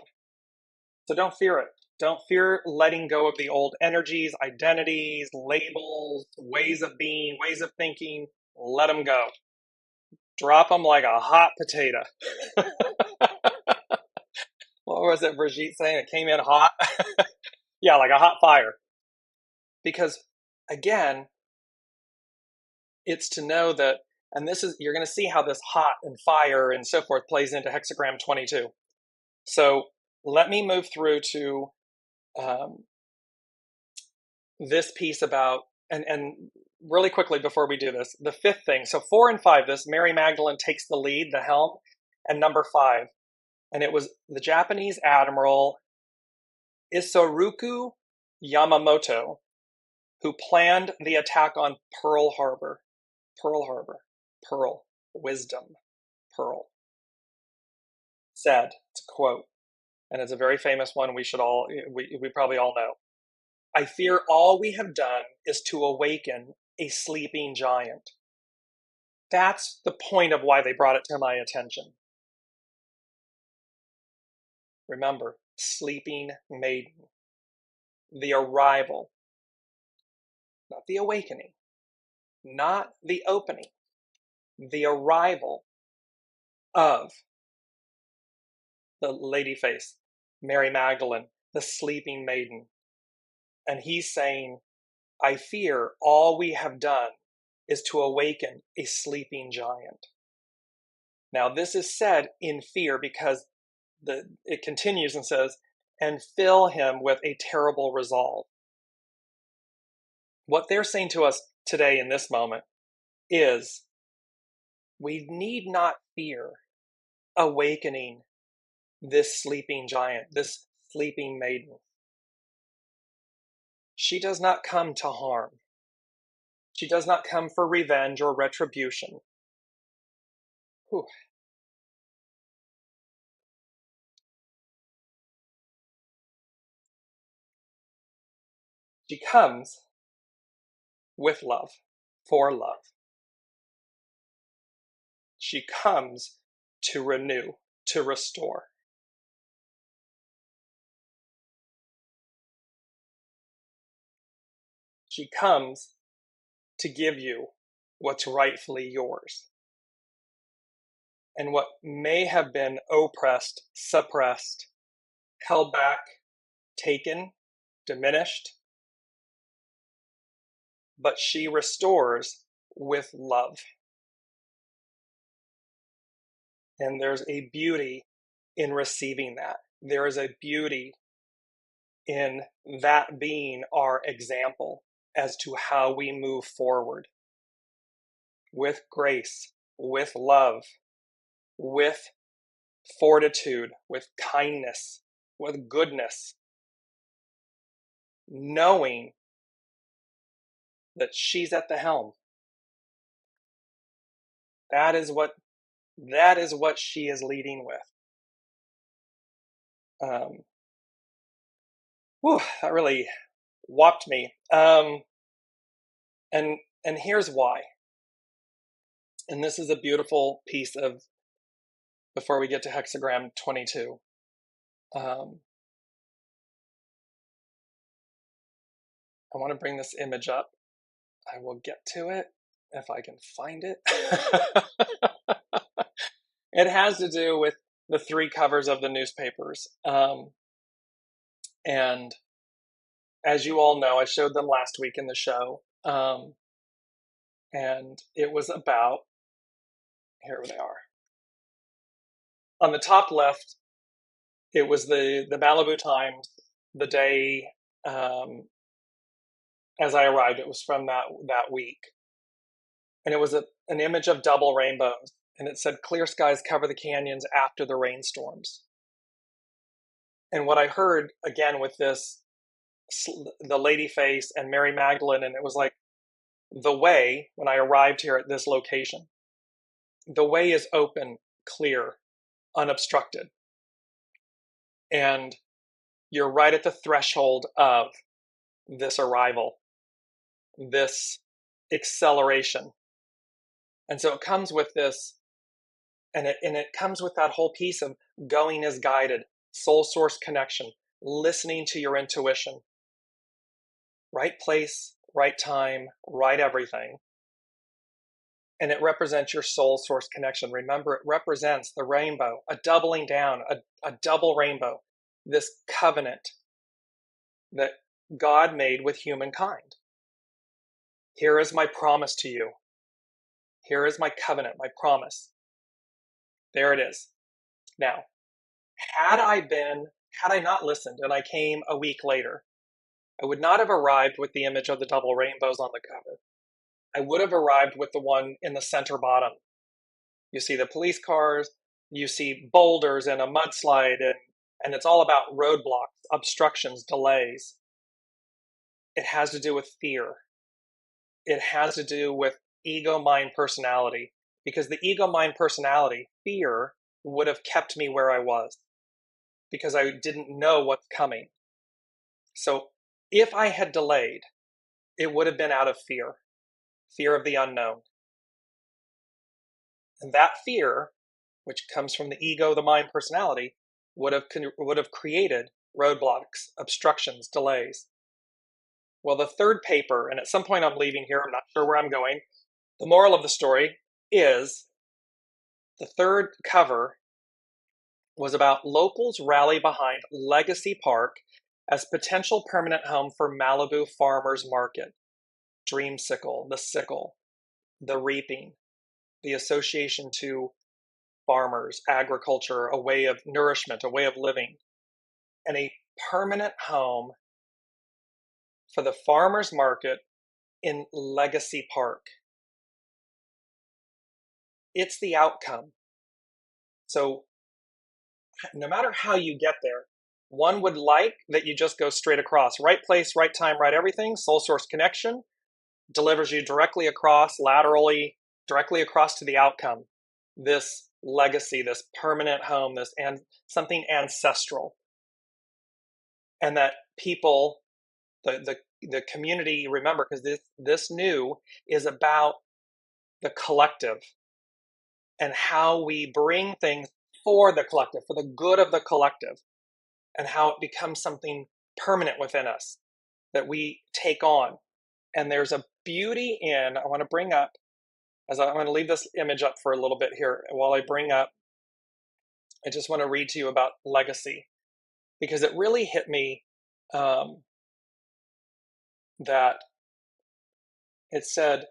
So don't fear it. Don't fear letting go of the old energies, identities, labels, ways of being, ways of thinking. Let them go. Drop them like a hot potato. What was it Brigitte saying? It came in hot? Yeah, like a hot fire. Because, again, it's to know that, and you're going to see how this hot and fire and so forth plays into hexagram 22. So let me move through to this piece about, and really quickly before we do this, the fifth thing. So 4 and 5, this Mary Magdalene takes the lead, the helm, and number 5. And it was the Japanese admiral Isoroku Yamamoto who planned the attack on Pearl Harbor. Pearl Harbor. Pearl. Wisdom. Pearl. Said, it's a quote, and it's a very famous one we probably all know. I fear all we have done is to awaken a sleeping giant. That's the point of why they brought it to my attention. Remember, sleeping maiden. The arrival. Not the awakening. Not the opening. The arrival of the lady face, Mary Magdalene, the sleeping maiden. And he's saying, I fear all we have done is to awaken a sleeping giant. Now, this is said in fear because it continues and says, and fill him with a terrible resolve. What they're saying to us today in this moment is we need not fear awakening this sleeping giant, this sleeping maiden. She does not come to harm. She does not come for revenge or retribution. Whew. She comes with love, for love. She comes to renew, to restore. She comes to give you what's rightfully yours. And what may have been oppressed, suppressed, held back, taken, diminished, but she restores with love. And there's a beauty in receiving that. There is a beauty in that being our example as to how we move forward with grace, with love, with fortitude, with kindness, with goodness, knowing that she's at the helm. That is what she is leading with. That really whopped me. And here's why. And this is a beautiful piece of, before we get to hexagram 22. I want to bring this image up. I will get to it if I can find it. It has to do with the 3 covers of the newspapers. And as you all know, I showed them last week in the show. And it was about Here they are. On the top left, it was the Malibu Times, the day as I arrived. It was from that week. And it was an image of double rainbows. And it said, clear skies cover the canyons after the rainstorms. And what I heard, again, with this, the lady face and Mary Magdalene, and it was like, the way, when I arrived here at this location, the way is open, clear, unobstructed. And you're right at the threshold of this arrival, this acceleration. And so it comes with this, and it comes with that whole piece of going as guided, soul source connection, listening to your intuition, right place, right time, right everything. And it represents your soul source connection. Remember, it represents the rainbow, a doubling down, a double rainbow, this covenant that God made with humankind. Here is my promise to you. Here is my covenant, my promise. There it is. Now, had I not listened and I came a week later, I would not have arrived with the image of the double rainbows on the cover. I would have arrived with the one in the center bottom. You see the police cars, you see boulders and a mudslide, and it's all about roadblocks, obstructions, delays. It has to do with fear. It has to do with ego, mind, personality. Because the ego, mind, personality, fear, would have kept me where I was. Because I didn't know what's coming. So if I had delayed, it would have been out of fear of the unknown. And that fear, which comes from the ego, the mind, personality, would have created roadblocks, obstructions, delays. Well, the third paper, and at some point I'm leaving here, I'm not sure where I'm going. The moral of the story is the third cover was about locals rally behind Legacy Park as potential permanent home for Malibu farmers market. Dreamsicle, the sickle, the reaping, the association to farmers, agriculture, a way of nourishment, a way of living, and a permanent home for the farmers market in Legacy Park. It's the outcome. So no matter how you get there, one would like that you just go straight across. Right place, right time, right everything. Soul source connection delivers you directly across, laterally, directly across to the outcome. This legacy, this permanent home, and something ancestral. And that people, the community, remember, because this new is about the collective and how we bring things for the collective, for the good of the collective, and how it becomes something permanent within us that we take on. And there's a beauty in, I want to bring up, I'm going to leave this image up for a little bit here. While I bring up, I just want to read to you about legacy, because it really hit me that it said,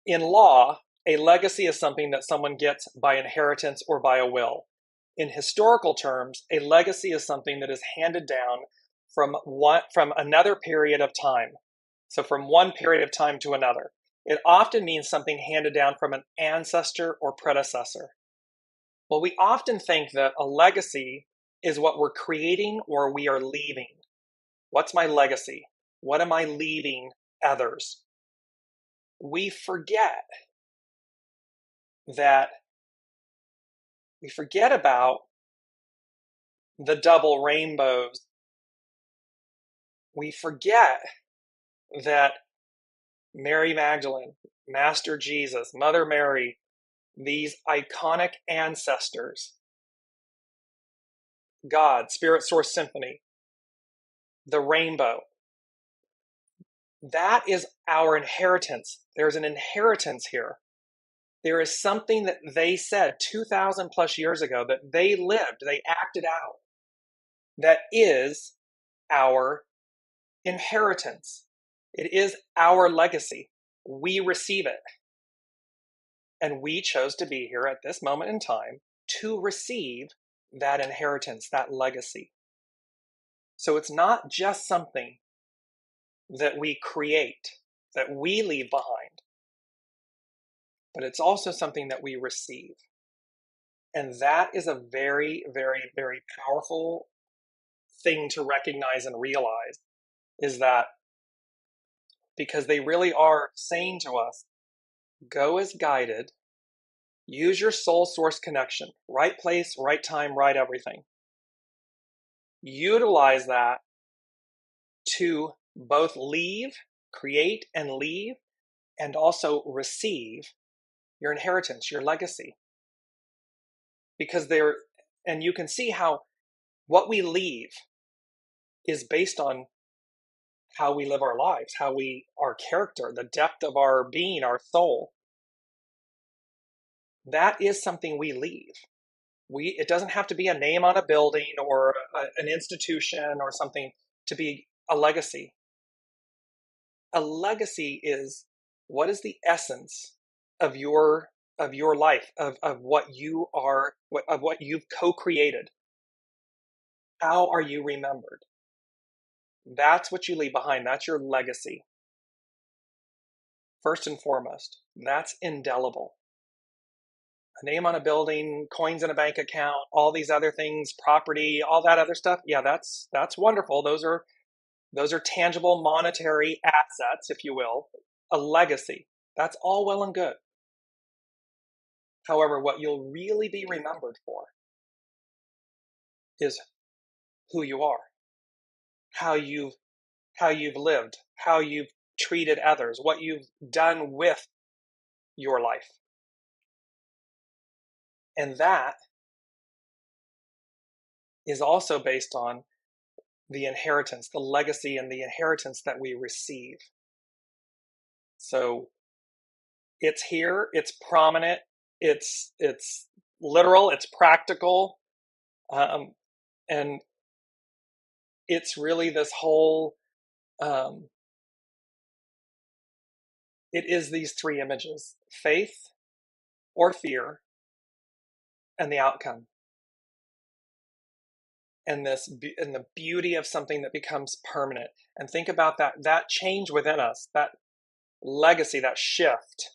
in law, a legacy is something that someone gets by inheritance or by a will. In historical terms, a legacy is something that is handed down from another period of time. So from one period of time to another. It often means something handed down from an ancestor or predecessor. Well, we often think that a legacy is what we're creating or we are leaving. What's my legacy? What am I leaving others? We forget about the double rainbows. We forget that Mary Magdalene, Master Jesus, Mother Mary, these iconic ancestors, God, Spirit Source Symphony, the rainbow, that is our inheritance. There's an inheritance here. There is something that they said 2,000 plus years ago that they lived, they acted out, that is our inheritance. It is our legacy. We receive it. And we chose to be here at this moment in time to receive that inheritance, that legacy. So it's not just something that we create, that we leave behind, but it's also something that we receive. And that is a very, very, very powerful thing to recognize and realize, is that because they really are saying to us, go as guided, use your soul source connection, right place, right time, right everything. Utilize that to both leave, create and leave, and also receive your inheritance, your legacy. Because and you can see how what we leave is based on how we live our lives, our character, the depth of our being, our soul. That is something we leave. It doesn't have to be a name on a building or an institution or something to be a legacy. A legacy is, what is the essence of your life, of what you are, of what you've co-created. How are you remembered? That's what you leave behind. That's your legacy. First and foremost, that's indelible. A name on a building, coins in a bank account, all these other things, property, all that other stuff. Yeah, that's wonderful. Those are tangible monetary assets, if you will. A legacy. That's all well and good. However, what you'll really be remembered for is who you are, how you've lived, how you've treated others, what you've done with your life. And that is also based on the inheritance, the legacy and the inheritance that we receive. So it's here, it's prominent, it's literal, it's practical, and it's really this whole, it is these three images: faith or fear, and the outcome. And the beauty of something that becomes permanent. And think about that change within us, that legacy, that shift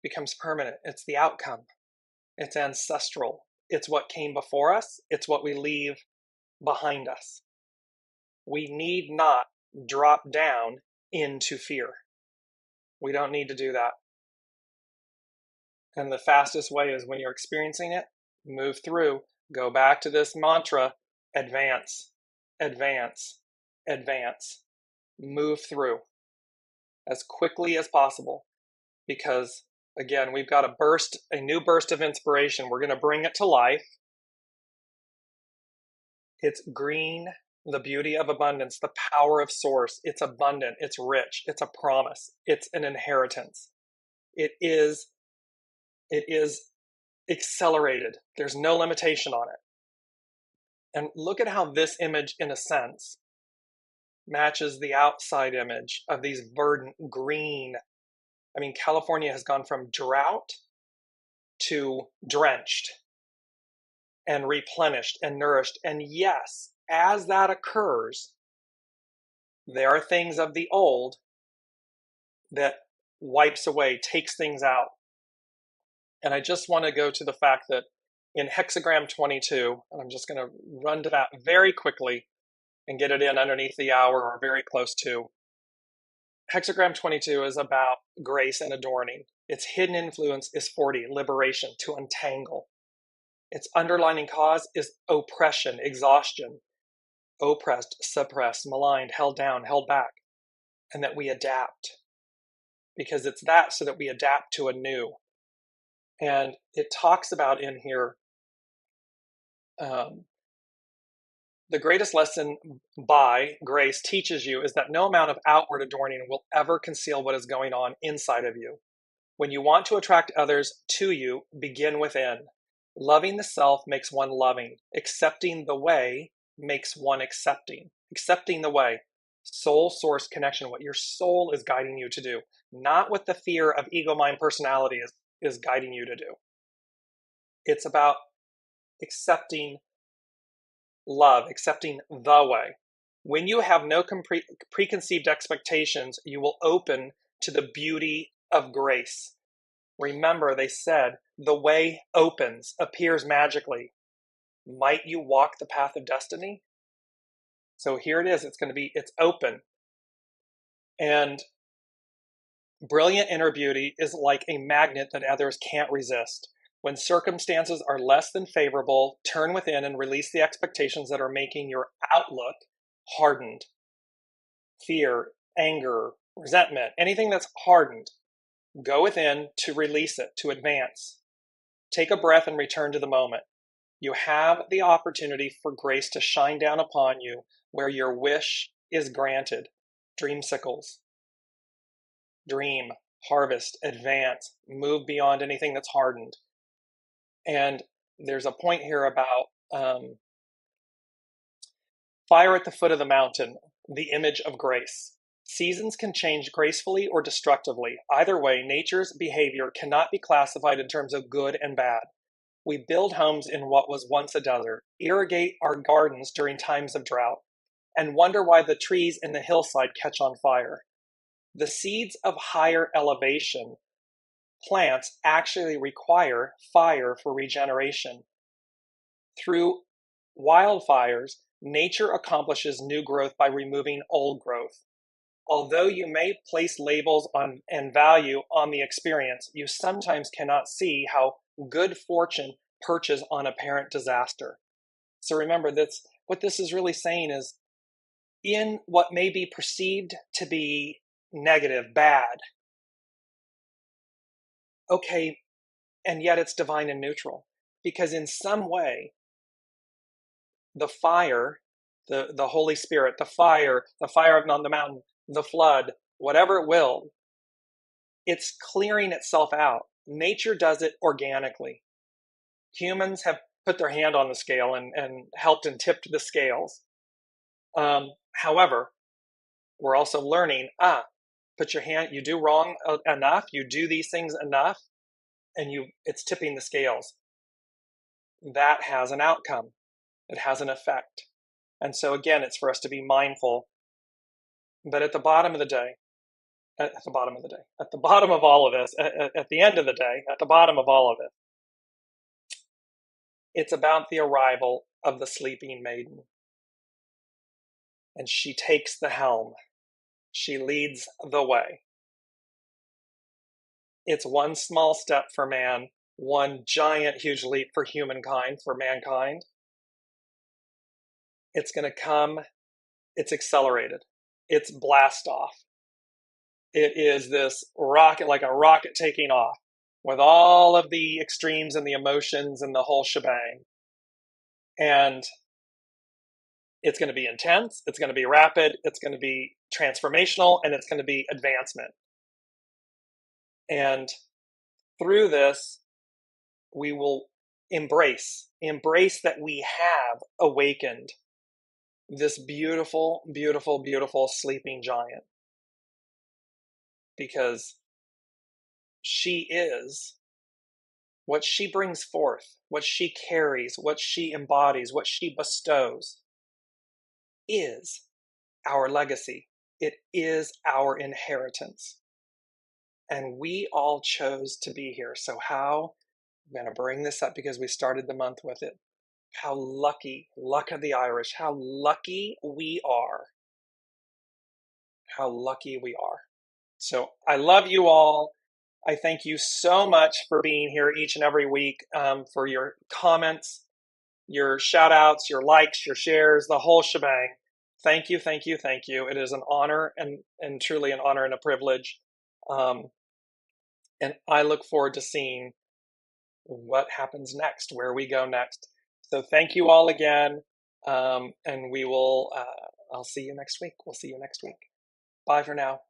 becomes permanent. It's the outcome. It's ancestral. It's what came before us. It's what we leave behind us. We need not drop down into fear. We don't need to do that. And the fastest way is, when you're experiencing it, move through. Go back to this mantra: advance, advance, advance. Move through as quickly as possible, because again, we've got a new burst of inspiration. We're going to bring it to life. It's green, the beauty of abundance, the power of source. It's abundant, it's rich, it's a promise, it's an inheritance. It is accelerated. There's no limitation on it. And look at how this image, in a sense, matches the outside image of these verdant green. I mean, California has gone from drought to drenched and replenished and nourished. And yes, as that occurs, there are things of the old that wipes away, takes things out. And I just want to go to the fact that in hexagram 22, and I'm just going to run to that very quickly and get it in underneath the hour or very close to. Hexagram 22 is about grace and adorning. Its hidden influence is 40, liberation, to untangle. Its underlining cause is oppression, exhaustion, oppressed, suppressed, maligned, held down, held back, and that we adapt. Because it's that, so that we adapt to a new. And it talks about in here, the greatest lesson by grace teaches you is that no amount of outward adorning will ever conceal what is going on inside of you. When you want to attract others to you, begin within. Loving the self makes one loving. Accepting the way makes one accepting. Accepting the way. soul source connection, what your soul is guiding you to do, not what the fear of ego, mind, personality is guiding you to do. It's about accepting love, accepting the way. When you have no preconceived expectations, you will open to the beauty of grace. Remember, they said, the way opens, appears magically. Might you walk the path of destiny? So here it is. It's open. And brilliant inner beauty is like a magnet that others can't resist. When circumstances are less than favorable, turn within and release the expectations that are making your outlook hardened. Fear, anger, resentment, anything that's hardened, go within to release it, to advance. Take a breath and return to the moment. You have the opportunity for grace to shine down upon you where your wish is granted. Dreamsicles. Dream, harvest, advance, move beyond anything that's hardened. And there's a point here about fire at the foot of the mountain, the image of grace. Seasons can change gracefully or destructively. Either way, nature's behavior cannot be classified in terms of good and bad. We build homes in what was once a desert, irrigate our gardens during times of drought, and wonder why the trees in the hillside catch on fire. The seeds of higher elevation plants actually require fire for regeneration. Through wildfires, nature accomplishes new growth by removing old growth. Although you may place labels on and value on the experience, you sometimes cannot see how good fortune perches on apparent disaster. So remember, what this is really saying is, in what may be perceived to be negative, bad, okay, and yet it's divine and neutral. Because in some way, the fire, the Holy Spirit, the fire on the mountain, the flood, whatever it will, it's clearing itself out. Nature does it organically. Humans have put their hand on the scale and helped and tipped the scales. However, we're also learning, put your hand, you do wrong enough, you do these things enough, and it's tipping the scales. That has an outcome. It has an effect. And so again, it's for us to be mindful. But at the bottom of the day, at the bottom of all of this, at the end of the day, at the bottom of all of it, it's about the arrival of the sleeping maiden. And she takes the helm. She leads the way. It's one small step for man, one giant, huge leap for humankind, for mankind. It's going to come. It's accelerated. It's Blastoff. It is this rocket, like a rocket taking off, with all of the extremes and the emotions and the whole shebang. And it's going to be intense, it's going to be rapid, it's going to be transformational, and it's going to be advancement. And through this, we will embrace that we have awakened this beautiful, beautiful, beautiful sleeping giant. Because she is what she brings forth, what she carries, what she embodies, what she bestows is our legacy. It is our inheritance. And we all chose to be here. So how, I'm going to bring this up because we started the month with it. How lucky, luck of the Irish, how lucky we are. How lucky we are. So I love you all. I thank you so much for being here each and every week, for your comments, your shout outs, your likes, your shares, the whole shebang. Thank you, thank you, thank you. It is an honor and truly an honor and a privilege. And I look forward to seeing what happens next, where we go next. So thank you all again. And we will, I'll see you next week. We'll see you next week. Bye for now.